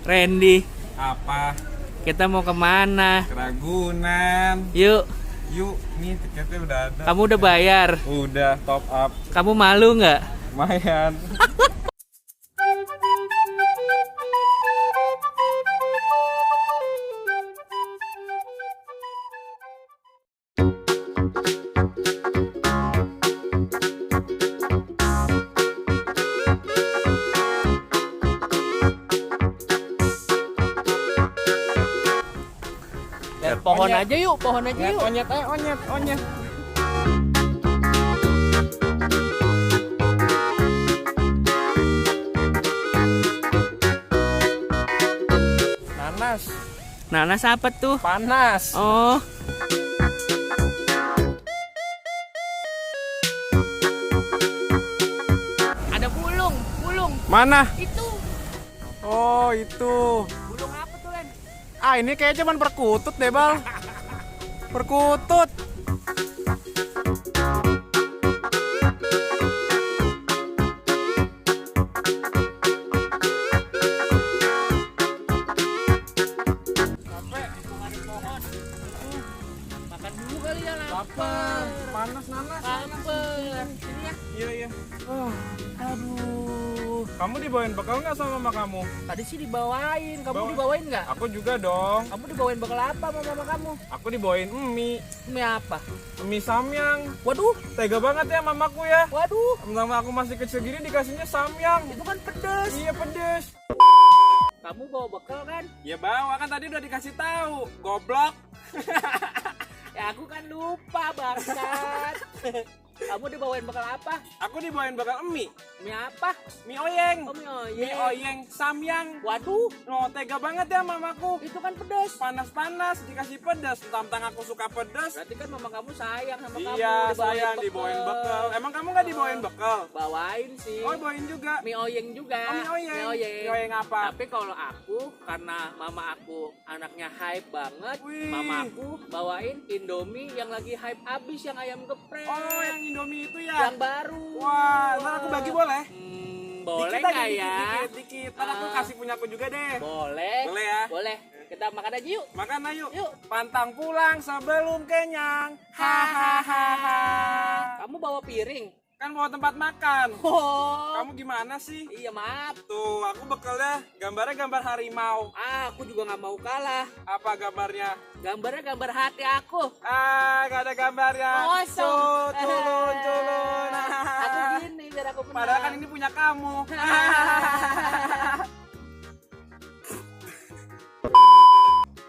Randy, Apa? kita mau kemana? Ke Ragunan. Yuk, Yuk, nih tiketnya udah ada. kamu udah bayar. Udah top up. Kamu malu nggak? Lumayan. Lihat pohon aja yuk, pohon aja yuk. Onyet, onyet, onyet. Nanas, Nanas apa tuh? panas. Oh, ada bulung, bulung. Mana? Itu, Oh, itu. bulung apa tuh, Len? Ah, ini kayak cuman perkutut deh, Bal. Perkutut. Makan dulu kali ya, Lapar. Panas, nanas. Lapar. Sini ya. Iya, iya. Aduh, Kamu dibawain bekal nggak sama mama kamu? tadi sih dibawain. Kamu Bawa. dibawain nggak? Aku juga dong. Kamu dibawain bekal apa sama mama kamu? Aku dibawain mie. Mie apa? Mie samyang. Waduh, Tega banget ya mamaku ya. waduh, Pertama aku masih kecil gini dikasihnya samyang. itu kan pedes. Iya pedes. Kamu bawa bekal kan? Ya bawa kan tadi udah dikasih tahu. Goblok. Ya aku kan lupa bangsat. Kamu dibawain bekal apa? Aku dibawain bakal mie. Mie apa? Mie oyeng. Oh, mie Mie oyeng. oyeng samyang. Waduh, Oh, tega banget ya mamaku. itu kan pedes. Panas-panas dikasih pedas. Tentang aku suka pedas. Berarti kan mama kamu sayang sama kamu. Iya, dibawain sayang bekal. dibawain bekal. Emang kamu nggak dibawain bekal? Bawain sih. Oh, bawain juga. Mie oyeng juga. Oh, mie oyeng. Mie oyeng. Mie oyeng apa? Tapi kalau aku, karena mama aku anaknya hype banget, Wih. mama aku bawain Indomie yang lagi hype abis, yang ayam geprek. Oh, yang Indomie itu ya. Yang baru. Wah, ntar aku bagi boleh? Boleh Dikit aja, nggak dikit, ya? Dikit. Ntar aku Ah. kasih punyaku juga deh. Boleh. Boleh ya? Boleh. Kita makan aja yuk. Makan ayo. Yuk. Pantang pulang sebelum kenyang. Hahaha. Kamu bawa piring. Kan bawa tempat makan. Oh. Kamu gimana sih? Iya maaf. Tuh, aku bekalnya gambarnya gambar harimau. Aku juga nggak mau kalah. Apa gambarnya? Gambarnya gambar hati aku. Ah, gak ada gambarnya. Kosong. Tuh, culun, culun. Aku gini biar aku menang. Padahal kan ini punya kamu.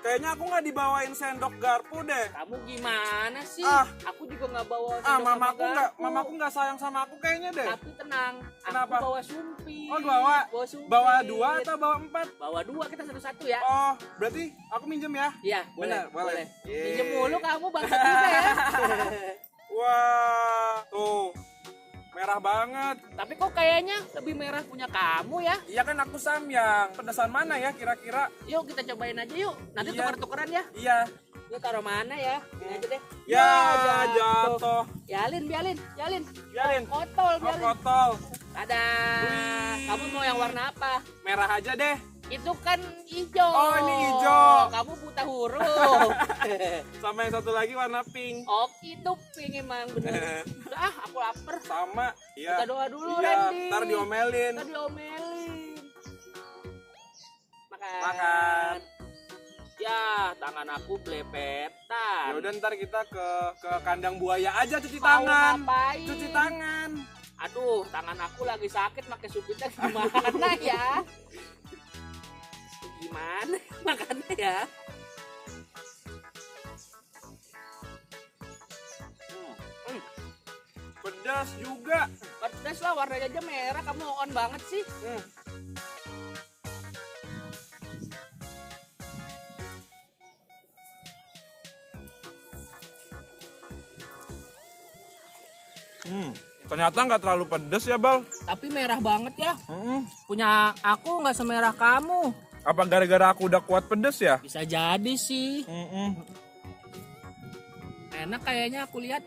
Kayaknya aku nggak dibawain sendok garpu deh. Kamu gimana sih? Ah. Aku juga nggak bawa Ah, sendok sama garpu. mamaku nggak sayang sama aku kayaknya deh. Tapi tenang, Kenapa? aku bawa sumpit. Oh, bawa. Bawa sumpit. Bawa 2 atau bawa 4? Bawa 2, kita satu-satu ya. Oh, berarti aku minjem ya? Iya, Benar, boleh. Yeay. Pinjem mulu kamu bangsat juga ya. Wah, tuh. Merah banget. Tapi kok kayaknya lebih merah punya kamu ya? Iya kan aku samyang. Pedasan mana ya kira-kira? Yuk kita cobain aja yuk. Nanti Iya. tuker-tukeran ya. Iya. Yuk taruh mana ya? Ini aja deh. Ya, jatuh. Bialin. Biarin. Kotol, Oh, bialin. kotol. Ada. Wih. Kamu mau yang warna apa? Merah aja deh. Itu kan hijau. Oh, ini hijau. Kamu buta huruf. Sama yang satu lagi warna pink. Oh, itu pink emang bener. Udah, aku lapar. Sama. Iya. Kita doa dulu, Iya, Randy. ntar diomelin. Kita diomelin. Makan. Makan. Ya, tangan aku blepetan. Ya udah ntar kita ke kandang buaya aja cuci Mau tangan. ngapain? Cuci tangan. Aduh, tangan aku lagi sakit, pakai supitnya gimana ya? Gimana makannya ya? Pedas juga. Pedas lah, warnanya aja merah. Kamu on banget sih. Ternyata nggak terlalu pedas ya, Bal. Tapi merah banget ya. Punya aku nggak semerah kamu. Apa gara-gara aku udah kuat pedas ya? Bisa jadi sih. Enak kayaknya aku lihat.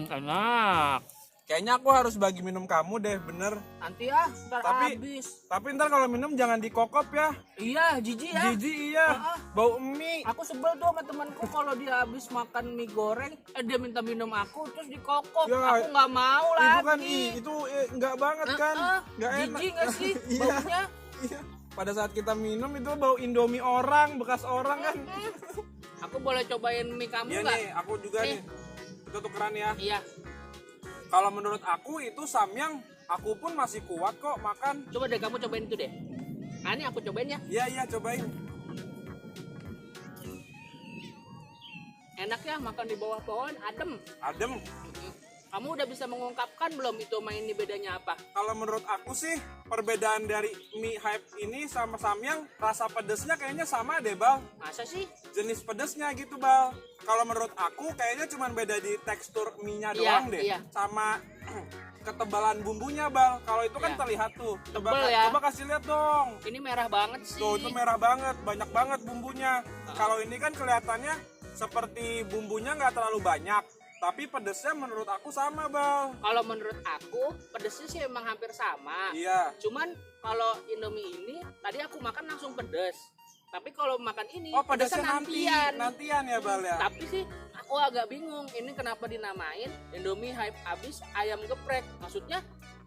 Enak. Kayaknya aku harus bagi minum kamu deh, bener. Nanti ya, ntar habis. Tapi ntar kalau minum jangan dikokop ya. Iya, jijik ya. Jijik iya. Bau mie. Aku sebel tuh sama temanku kalau dia habis makan mie goreng, dia minta minum aku terus dikokop. Ya, aku nggak mau lagi. Itu kan itu enggak banget kan. Enggak enak. Jijik nggak sih baunya? Iya. Pada saat kita minum itu bau Indomie orang, bekas orang kan. Aku boleh cobain mie kamu Iya nggak? nih, aku juga nih. Kita tukeran ya. Iya. Kalau menurut aku itu samyang, aku pun masih kuat kok makan. Coba deh kamu cobain itu deh. Nah, ini aku cobain ya. Iya, cobain. Enak ya makan di bawah pohon, adem. Adem. Kamu udah bisa mengungkapkan belum itu sama ini bedanya apa? Kalau menurut aku sih, perbedaan dari mie hype ini sama samyang, rasa pedesnya kayaknya sama deh, Bal. Masa sih? Jenis pedesnya gitu, Bal. Kalau menurut aku kayaknya cuma beda di tekstur mie-nya doang deh. Iya. Sama ketebalan bumbunya, Bal. Kalau itu kan Iya. terlihat tuh. Tebel ya. Coba kasih lihat dong. Ini merah banget sih. Tuh, itu merah banget, banyak banget bumbunya. Kalau ini kan kelihatannya seperti bumbunya nggak terlalu banyak, tapi pedesnya menurut aku sama, Bal. Kalau menurut aku pedesnya sih emang hampir sama. Iya. Cuman kalau Indomie ini tadi aku makan langsung pedes. Tapi kalau makan ini Oh, pedesnya nantian. nantian ya, Bal ya. Tapi sih aku agak bingung ini kenapa dinamain Indomie hype abis ayam geprek. Maksudnya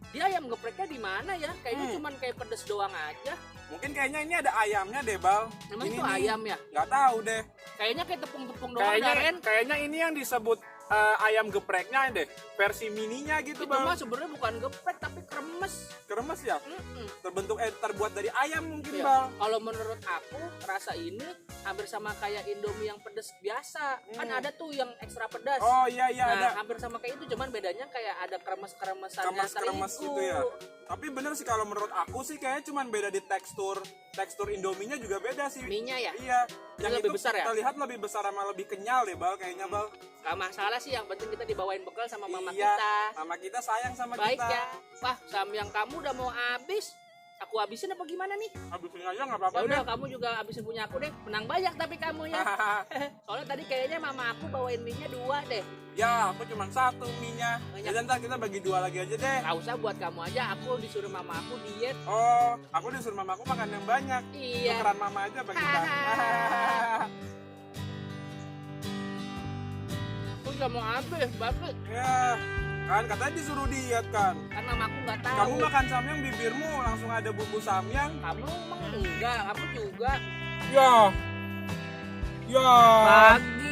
dia ayam gepreknya di mana ya? Kayaknya cuman kayak pedes doang aja. Mungkin kayaknya ini ada ayamnya deh, Bal. Emang Ini itu nih, ayam ya? nggak tahu deh. Kayaknya kayak tepung-tepung doang, Daren. Kayaknya ini yang disebut ayam gepreknya deh, versi mininya gitu, Itu Bal. mah sebenarnya bukan geprek tapi kremes. Kremes ya? Terbuat dari ayam mungkin, Iya. Bal. Kalau menurut aku rasa ini hampir sama kayak Indomie yang pedas biasa. Kan ada tuh yang ekstra pedas. Oh iya nah, ada. hampir sama kayak itu, cuman bedanya kayak ada kremes-kremesan Kremes gitu ya. Tapi bener sih kalau menurut aku sih kayaknya cuman beda di tekstur Indominya juga beda sih. Mie-nya ya? Iya. Ini lebih besar ya? Kita lihat lebih besar sama lebih kenyal deh, Bal, kayaknya, Bal. Gak masalah sih, yang penting kita dibawain bekal sama mama Iya, kita. Mama kita sayang sama Baik kita. ya. Wah, samyang kamu udah mau habis. Aku habisin apa gimana nih? Habisin aja nggak apa-apa Ya udah, deh. kamu juga habisin punya aku deh. Menang banyak tapi kamu ya. Soalnya tadi kayaknya mama aku bawain mie-nya 2 deh. Ya, aku cuma 1 mie-nya. Banyak. Jadi ntar kita bagi 2 lagi aja deh. Gak usah buat kamu aja, aku disuruh mama aku diet. Oh, aku disuruh mamaku makan yang banyak. Iya. Tukeran mama aja bagi kita. Aku udah mau habis, bagus. Ya, kan katanya disuruh diet kan. Kan mama aku nggak tahu. Kamu makan samyang bibirmu langsung ada bumbu samyang. Kamu emang enggak, aku juga. Ya. Ya. Pagi.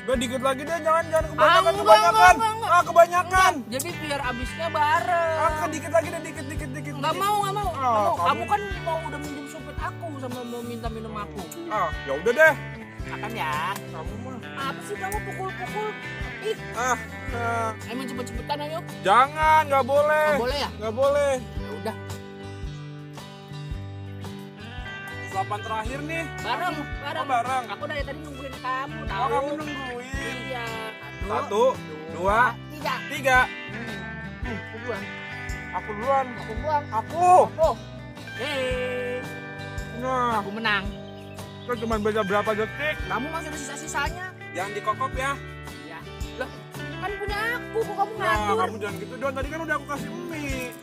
Udah dikit lagi deh, jangan enggak, kebanyakan. enggak. Ah, kebanyakan. Jadi biar habisnya bareng. Ah, dikit lagi deh, dikit. Nggak mau. Ah, Nggak mau. Kamu kamu- kan mau udah minjem supir aku sama mau minta minum aku. Ah, ya udah deh. Makan ya. Kamu mah. Apa sih kamu pukul-pukul? Ih, Ah, emang cepet-cepetan ayo. jangan, nggak boleh. Nggak boleh ya? Nggak boleh. Ya udah, Suapan terakhir nih. bareng. Oh, bareng. Aku dari tadi nungguin kamu, Oh, tahu. kamu nungguin. Iya. 1, 2, 3. 3. Aku buang. Aku duluan. Aku buang. Aku. Oh. Hei. Nah, Aku menang. kan cuma beda berapa detik. Kamu masih ada sisa-sisanya. Jangan dikokop ya. Iya. Lah, kan punya aku, kok kamu Nah, ngatur? kamu jangan gitu dong. Tadi kan udah aku kasih mie.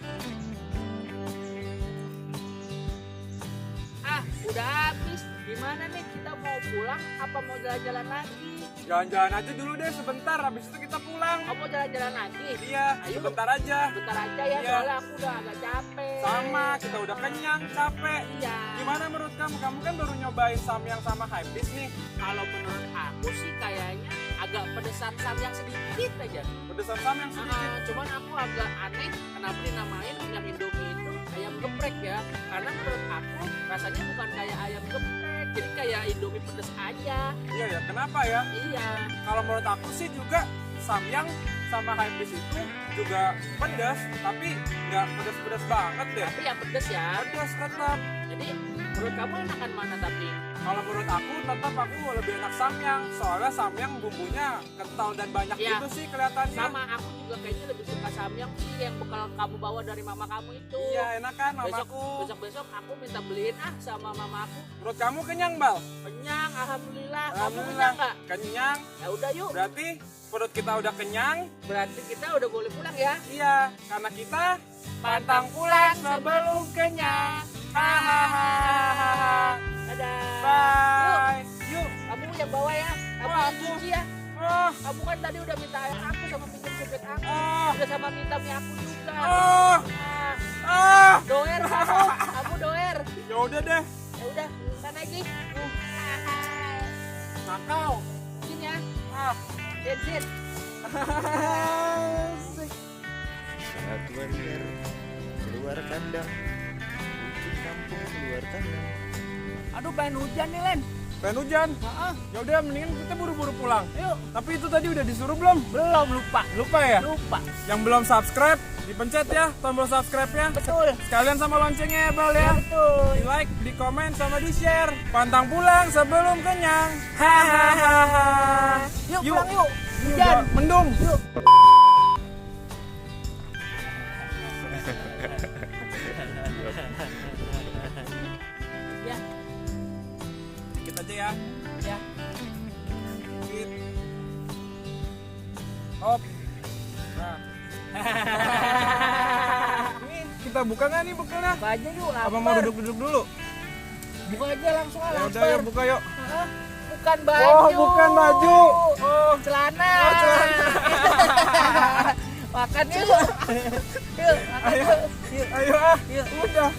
Ah, udah habis. Gimana nih, kita mau pulang apa mau jalan-jalan lagi? Jalan-jalan aja dulu deh sebentar. Habis itu kita pulang. Kamu mau jalan-jalan lagi? Iya, Ayo. sebentar aja. Bentar aja ya, Iya. soalnya aku udah agak capek. Sama, kita udah kenyang, capek. Iya. Gimana menurut kamu? Kamu kan baru nyobain samyang sama hypebeast nih. Kalau menurut aku sih kayaknya agak pedesan yang sedikit aja. Pedesan samyang sedikit. Cuman aku agak aneh kenapa dinamain yang Indomie itu ayam geprek ya. Karena menurut aku rasanya bukan kayak ayam geprek, jadi kayak Indomie pedes aja. Iya ya, kenapa ya? Iya. Kalau menurut aku sih juga samyang sama hypebeast itu juga pedas, tapi nggak pedas-pedas banget deh. Tapi yang pedes ya. Pedas tetap. Jadi menurut kamu enakan mana tapi? Kalau menurut aku tetap aku lebih enak samyang, soalnya samyang bumbunya kental dan banyak Iya. gitu sih kelihatannya. Sama aku juga kayaknya lebih suka samyang sih yang bekal kamu bawa dari mama kamu itu. Iya, enak kan mamaku. Besok aku minta beliin sama mama aku. Menurut kamu kenyang, Bal? Kenyang, alhamdulillah. Kamu Alhamdulillah. kenyang nggak? Kenyang. Ya udah yuk. Berarti perut kita udah kenyang, Berarti kita udah boleh pulang ya. iya, karena kita Pantang pulang sebelum kenyang. hahaha. Dadah. Bye. Yuk, kamu yang bawa ya. Kamu Wah, yang cuci ya. Oh, Kamu kan tadi udah minta air aku sama pinjam dompet aku. oh, Udah sama minta mie aku juga. oh, Nah, ah. doer kamu doer. Ya udah deh, Ya udah, minta lagi. nakal. Sini ya. Ah. Bensin. Saat wajar keluar kandang, kucing kampung keluar kandang. Aduh, pengen hujan nih, Len. Pengen hujan. Ya udah, mendingan kita buru-buru pulang. Yuk. Tapi itu tadi udah disuruh belum? Belum, lupa. Lupa ya? Lupa. Yang belum subscribe, dipencet ya tombol subscribe-nya. Betul. Sekalian sama loncengnya ya, Bal ya. Betul. Di like, di komen, sama di share. Pantang pulang sebelum kenyang. Hahaha. Yuk, pulang yuk. Hujan. Udah mendung. Yuk. Ya, Dikit aja ya. ya. Dikit. Hop. Nah. Ini kita buka nggak nih bekalnya? Buka aja yuk, lapar. Apa mau duduk-duduk dulu? Buka aja langsung Ya lapar. udah yuk, buka yuk. Hah? Bukan baju. Oh, bukan baju. Oh, Celana. Oh, celana. Makan yuk. Yuk, makan Ayo. yuk. Yuk. ayo ah. Yuk. Udah.